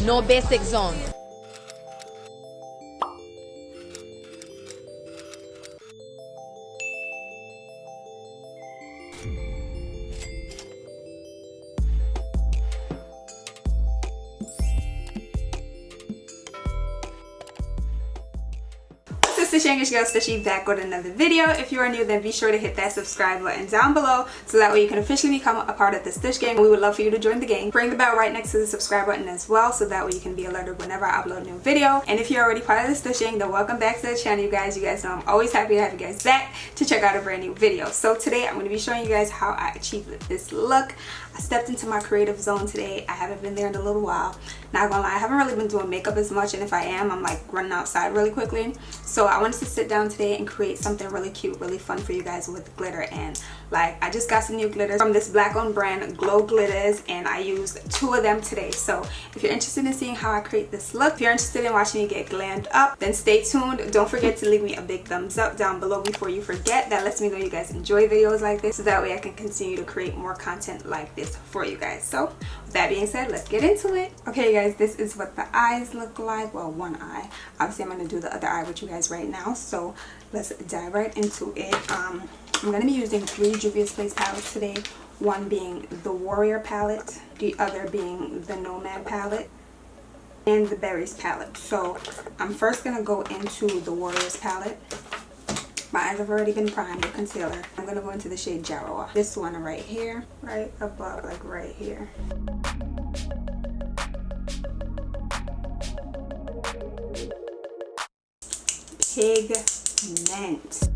no basic zone. This is English Girl Stushy back with another video. If you are new, then be sure to hit that subscribe button down below so that way you can officially become a part of the Stush gang. We would love for you to join the gang. Ring the bell right next to the subscribe button as well so that way you can be alerted whenever I upload a new video. And if you're already part of the Stush gang, then welcome back to the channel, you guys. You guys know I'm always happy to have you guys back to check out a brand new video. So today I'm going to be showing you guys how I achieved this look. I stepped into my creative zone today. I haven't been there in a little while. Not gonna lie, I haven't really been doing makeup as much, and if I am, I'm like running outside really quickly. So I wanted to sit down today and create something really cute, really fun for you guys with glitter. And like, I just got some new glitters from this black owned brand, Glo Glittaz, and I used 2 of them today. So if you're interested in seeing how I create this look, if you're interested in watching me get glammed up, then stay tuned. Don't forget to leave me a big thumbs up down below before you forget. That lets me know you guys enjoy videos like this, so that way I can continue to create more content like this for you guys. So with that being said, let's get into it. Okay guys, this is what the eyes look like. Well, one eye. Obviously I'm going to do the other eye with you guys right now, so let's dive right into it. I'm going to be using 3 Juvias Place palettes today, one being the Warrior palette, the other being the Nomad palette, and the Berries palette. So I'm first going to go into the Warriors palette. My eyes have already been primed with concealer. I'm going to go into the shade Jarrow. This one right here, right above, like right here. Pigment.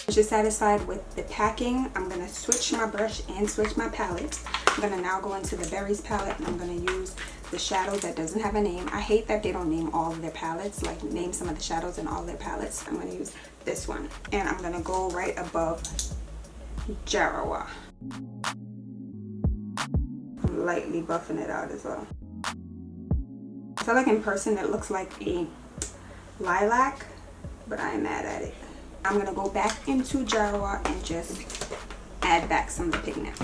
Once you're satisfied with the packing, I'm going to switch my brush and switch my palette. I'm going to now go into the Berries palette, and I'm going to use the shadow that doesn't have a name. I hate that they don't name all of their palettes, like name some of the shadows in all their palettes. I'm going to use this one, and I'm going to go right above Jarrow. I'm lightly buffing it out as well. I feel like in person it looks like a lilac, but I'm mad at it. I'm going to go back into Jarrow and just add back some of the pigment.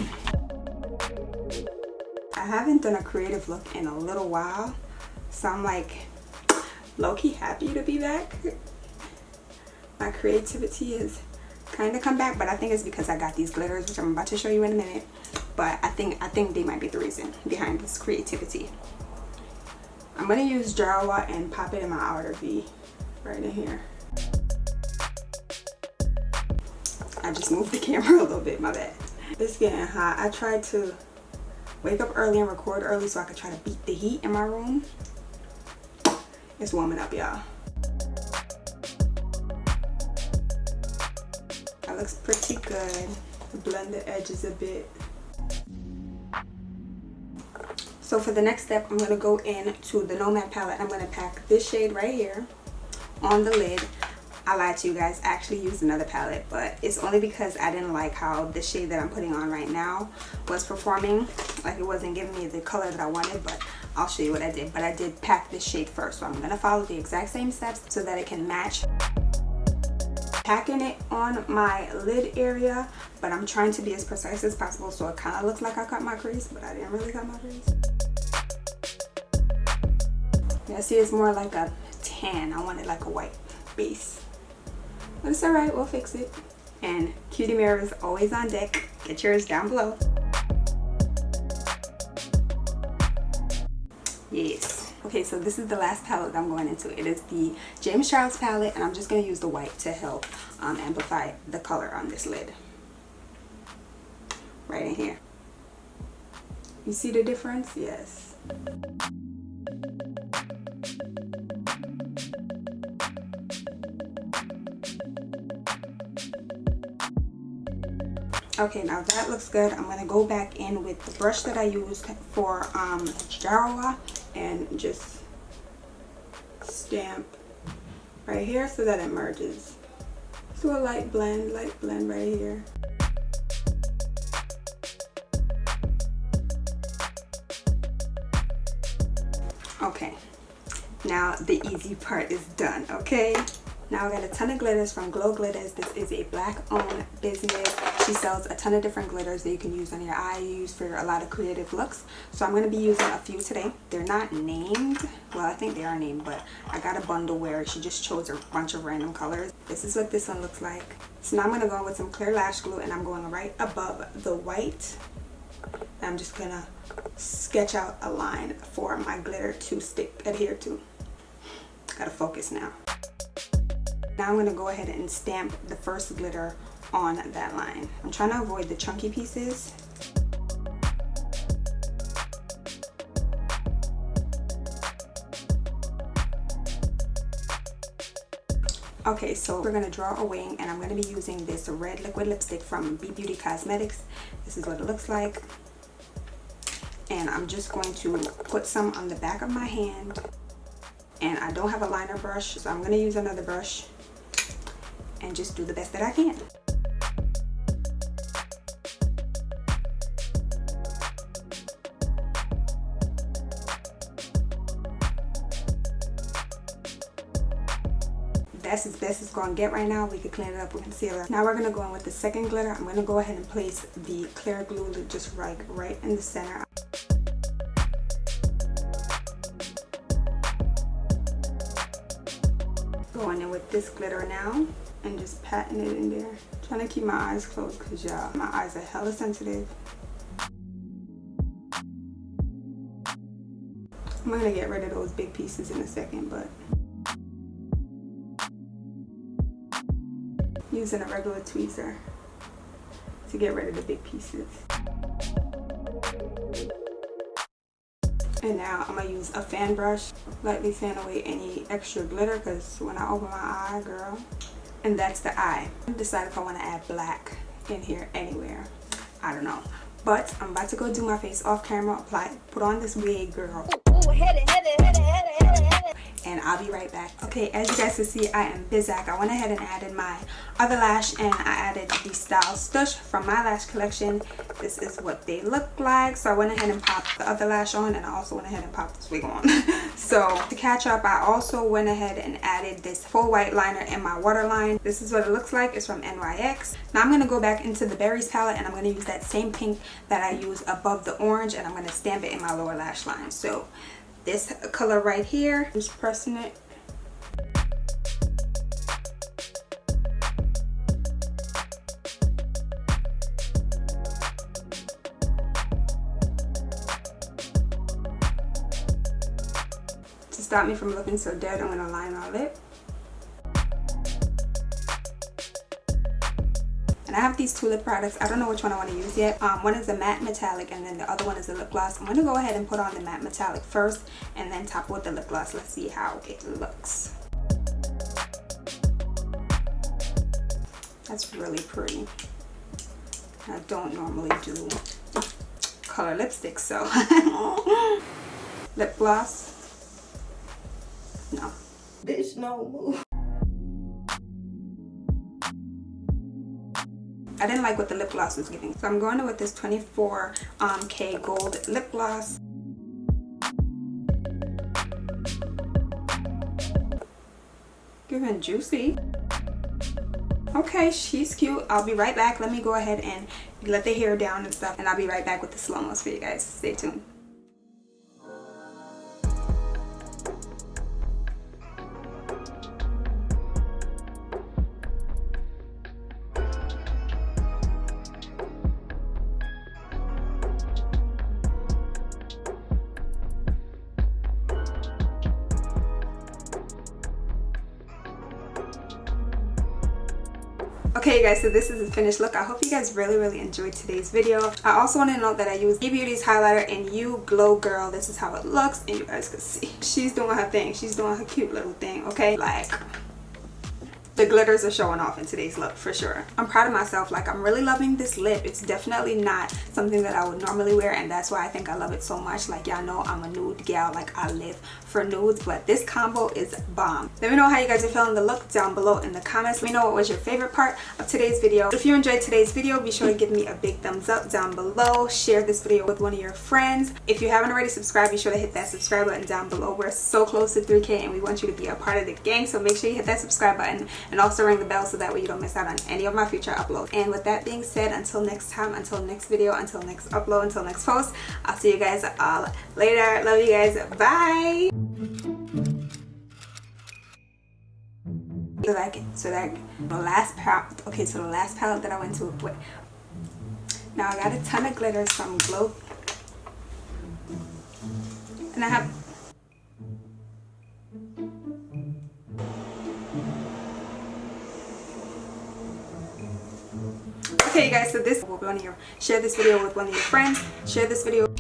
I haven't done a creative look in a little while, so I'm like low-key happy to be back. My creativity has kind of come back, but I think it's because I got these glitters, which I'm about to show you in a minute. But I think they might be the reason behind this creativity. I'm going to use Jarrow and pop it in my outer V right in here. I just moved the camera a little bit, my bad. It's getting hot. I tried to wake up early and record early so I could try to beat the heat in my room. It's warming up, y'all. That looks pretty good. Blend the edges a bit. So for the next step, I'm going to go into the Nomad palette. I'm going to pack this shade right here on the lid. I lied to you guys, I actually used another palette, but it's only because I didn't like how the shade that I'm putting on right now was performing. Like, it wasn't giving me the color that I wanted, but I'll show you what I did. But I did pack this shade first, so I'm going to follow the exact same steps so that it can match. Packing it on my lid area, but I'm trying to be as precise as possible so it kind of looks like I cut my crease, but I didn't really cut my crease. Yeah, see, it's more like a tan. I wanted like a white base. But it's alright, we'll fix it. And Cutie Mirror is always on deck. Get yours down below. Yes. Okay, so this is the last palette I'm going into. It is the James Charles palette, and I'm just going to use the white to help amplify the color on this lid. Right in here. You see the difference? Yes. Okay, now that looks good. I'm going to go back in with the brush that I used for Jarrow and just stamp right here so that it merges. So a light blend right here. Okay, now the easy part is done, okay? Now I got a ton of glitters from Glo Glittaz. This is a black owned business. She sells a ton of different glitters that you can use on your eye, use for a lot of creative looks. So I'm going to be using a few today. They're not named. Well, I think they are named, but I got a bundle where she just chose a bunch of random colors. This is what this one looks like. So now I'm going to go in with some clear lash glue, and I'm going right above the white. And I'm just going to sketch out a line for my glitter to adhere to. Gotta focus now. Now I'm going to go ahead and stamp the first glitter on that line. I'm trying to avoid the chunky pieces. Okay, so we're going to draw a wing, and I'm going to be using this red liquid lipstick from Be Beauty Cosmetics. This is what it looks like. And I'm just going to put some on the back of my hand. And I don't have a liner brush, so I'm going to use another brush and just do the best that I can. That's as best it's going to get right now. We can clean it up with concealer. Now we're going to go in with the second glitter. I'm going to go ahead and place the clear glue just right in the center. Going in with this glitter now and just patting it in there. Trying to keep my eyes closed because y'all, my eyes are hella sensitive. I'm going to get rid of those big pieces in a second, but using a regular tweezer to get rid of the big pieces. And now I'm going to use a fan brush, lightly fan away any extra glitter, because when I open my eye, girl. And that's the eye. I decided if I want to add black in here anywhere. I don't know. But I'm about to go do my face off camera, put on this wig, girl. Ooh, hit it. And I'll be right back. Okay, as you guys can see, I am Bizak. I went ahead and added my other lash, and I added the style Stush from my lash collection. This is what they look like. So I went ahead and popped the other lash on, and I also went ahead and popped this wig on. So to catch up, I also went ahead and added this full white liner in my waterline. This is what it looks like. It's from NYX. Now I'm going to go back into the Berries palette, and I'm going to use that same pink that I used above the orange, and I'm going to stamp it in my lower lash line. So this color right here, just pressing it. To stop me from looking so dead, I'm going to line my lip. And I have these two lip products. I don't know which one I want to use yet. One is the matte metallic, and then the other one is the lip gloss. I'm going to go ahead and put on the matte metallic first and then top with the lip gloss. Let's see how it looks. That's really pretty. I don't normally do color lipsticks, so lip gloss. No. Bitch, no move. I didn't like what the lip gloss was giving, so I'm going with this 24K gold lip gloss. Giving juicy. Okay, she's cute. I'll be right back. Let me go ahead and let the hair down and stuff, and I'll be right back with the slow-mos for you guys. Stay tuned. Okay guys, so this is the finished look. I hope you guys really enjoyed today's video. I also want to note that I used Be Beauty's highlighter in You Glow Girl. This is how it looks, and you guys can see she's doing her thing. She's doing her cute little thing, okay? Like, the glitters are showing off in today's look for sure. I'm proud of myself. Like, I'm really loving this lip. It's definitely not something that I would normally wear, and that's why I think I love it so much. Like, y'all know I'm a nude gal. Like, I live for nudes, but this combo is bomb. Let me know how you guys are feeling the look down below in the comments. Let me know what was your favorite part of today's video. If you enjoyed today's video, be sure to give me a big thumbs up down below. Share this video with one of your friends. If you haven't already subscribed, be sure to hit that subscribe button down below. We're so close to 3K, and we want you to be a part of the gang, so make sure you hit that subscribe button and also ring the bell so that way you don't miss out on any of my future uploads. And with that being said, until next time, until next video, until next upload, until next post, I'll see you guys all later. Love you guys. Bye. So that the last palette, okay, so the last palette that I went to, now I got a ton of glitters from Glo, and I have, okay you guys, so this will be on here. Share this video with one of your friends, share this video